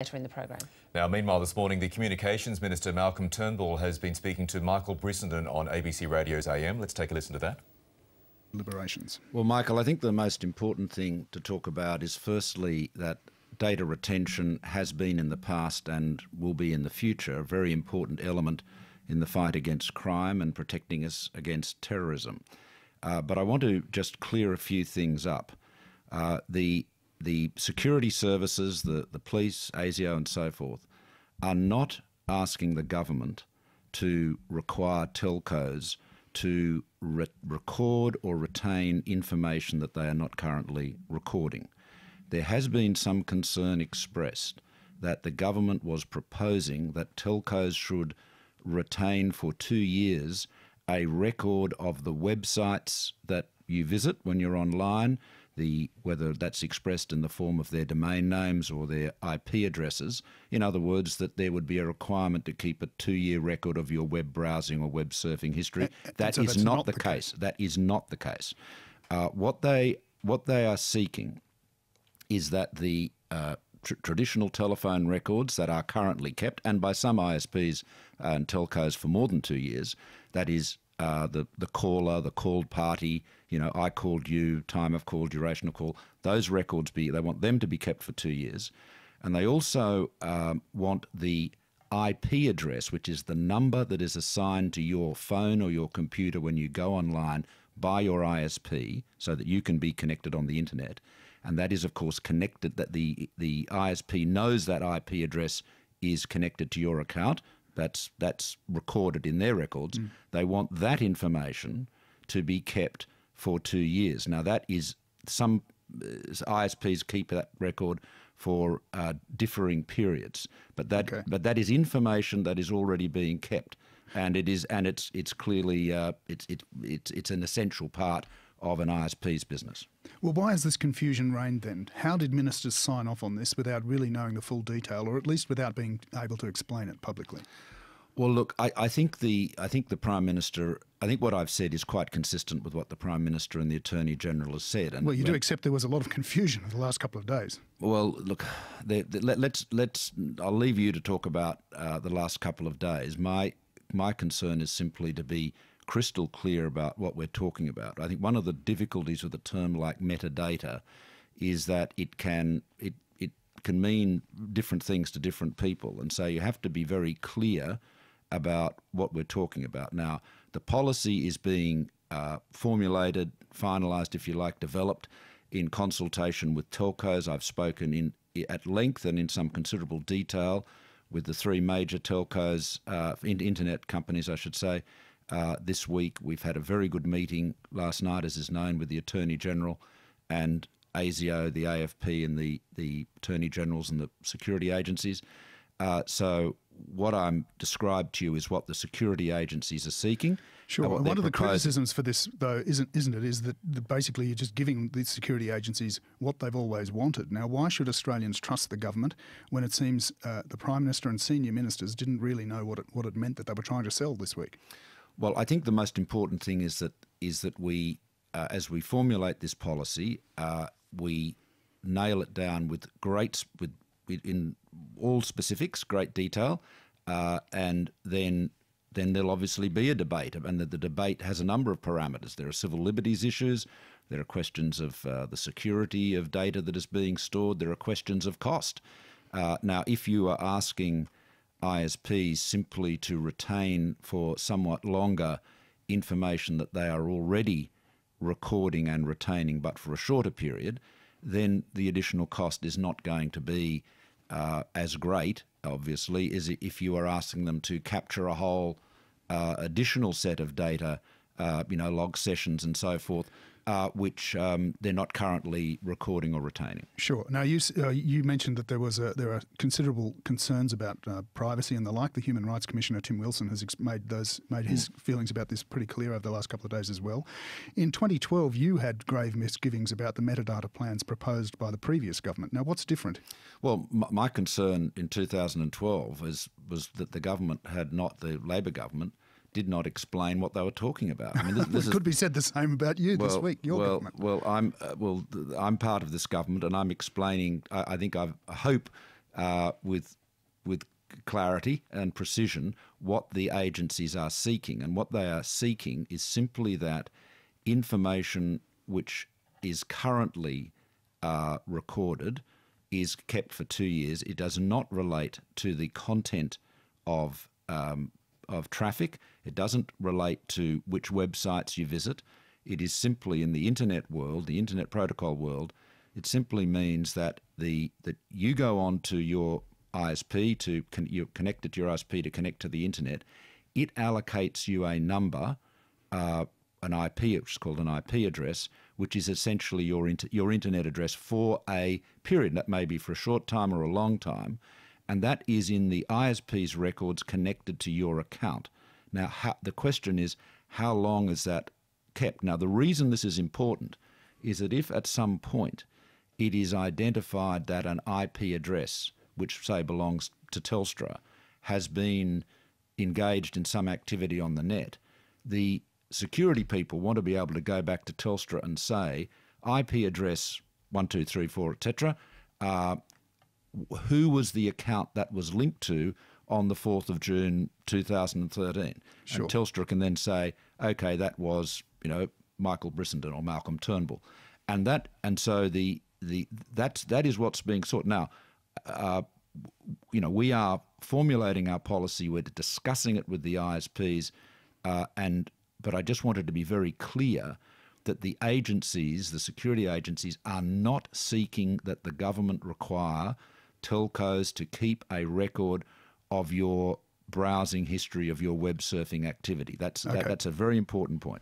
later in the program. Now, meanwhile, this morning, the Communications Minister, Malcolm Turnbull, has been speaking to Michael Brissenden on ABC Radio's AM. Let's take a listen to that. Liberations. Well, Michael, I think the most important thing to talk about is firstly that data retention has been in the past and will be in the future a very important element in the fight against crime and protecting us against terrorism. But I want to just clear a few things up. The security services, the police, ASIO and so forth, are not asking the government to require telcos to record or retain information that they are not currently recording. There has been some concern expressed that the government was proposing that telcos should retain for 2 years a record of the websites that you visit when you're online, whether that's expressed in the form of their domain names or their IP addresses. In other words, that there would be a requirement to keep a 2-year record of your web browsing or web surfing history. That is not the case. That is not the case. What they are seeking is that the traditional telephone records that are currently kept, and by some ISPs and telcos for more than 2 years, that is the caller, the called party, I called you, time of call, duration of call, those records, they want them to be kept for 2 years. And they also want the IP address, which is the number that is assigned to your phone or your computer when you go online by your ISP so that you can be connected on the internet. And that is, of course, connected, that the ISP knows that IP address is connected to your account. That's recorded in their records. They want that information to be kept for 2 years. Now, that is, some ISPs keep that record for differing periods, but that is information that is already being kept, and it's clearly it's an essential part of an ISP's business. Well, why has this confusion reigned then? How did ministers sign off on this without really knowing the full detail, or at least without being able to explain it publicly? Well, look, I think the Prime Minister, I think what I've said is quite consistent with what the Prime Minister and the Attorney General has said. And well, you do accept there was a lot of confusion in the last couple of days. Well, look, I'll leave you to talk about the last couple of days. My concern is simply to be crystal clear about what we're talking about. I think one of the difficulties with a term like metadata is that it can mean different things to different people, and so you have to be very clear about what we're talking about. Now, the policy is being formulated, finalised, if you like, developed in consultation with telcos. I've spoken at length and in some considerable detail with the 3 major telcos, internet companies, I should say. This week we've had a very good meeting last night, as is known, with the Attorney General and ASIO, the AFP and the Attorney Generals and the security agencies. So what I'm described to you is what the security agencies are seeking. Sure. And one of the criticisms for this, though, isn't it, is that basically you're just giving the security agencies what they've always wanted. Now, why should Australians trust the government when it seems the Prime Minister and senior ministers didn't really know what it meant that they were trying to sell this week? Well, I think the most important thing is that we, as we formulate this policy, we nail it down with in all specifics, great detail, and then there'll obviously be a debate, and the debate has a number of parameters. There are civil liberties issues, there are questions of the security of data that is being stored, there are questions of cost. Now, if you are asking ISPs simply to retain for somewhat longer information that they are already recording and retaining, but for a shorter period, then the additional cost is not going to be as great, obviously, as if you are asking them to capture a whole additional set of data, log sessions and so forth, which they're not currently recording or retaining. Sure. Now, you mentioned that there are considerable concerns about privacy and the like. The Human Rights Commissioner, Tim Wilson, has made his feelings about this pretty clear over the last couple of days as well. In 2012, you had grave misgivings about the metadata plans proposed by the previous government. Now, what's different? Well, my concern in 2012 was that the government the Labor government, did not explain what they were talking about. I mean, this could be said the same about you this week. Your government. Well, I'm part of this government, and I'm explaining. I hope with clarity and precision what the agencies are seeking. And what they are seeking is simply that information which is currently recorded is kept for 2 years. It does not relate to the content of traffic. It doesn't relate to which websites you visit. It is simply, in the internet world, the internet protocol world, it simply means that that you go on to your ISP you're connected to your ISP to connect to the internet. It allocates you a number, an IP, which is called an IP address, which is essentially your internet address for a period. That may be for a short time or a long time, and that is in the ISP's records connected to your account. Now, the question is, how long is that kept? Now, the reason this is important is that if at some point it is identified that an IP address, which say belongs to Telstra, has been engaged in some activity on the net, the security people want to be able to go back to Telstra and say, IP address 1234, etc., who was the account that was linked to on the 4th of June 2013? Sure. And Telstra can then say, okay, that was, Michael Brissenden or Malcolm Turnbull. That is what's being sought. Now, we are formulating our policy, we're discussing it with the ISPs, but I just wanted to be very clear that the agencies, the security agencies, are not seeking that the government require telcos to keep a record of your browsing history, of your web surfing activity. That's a very important point.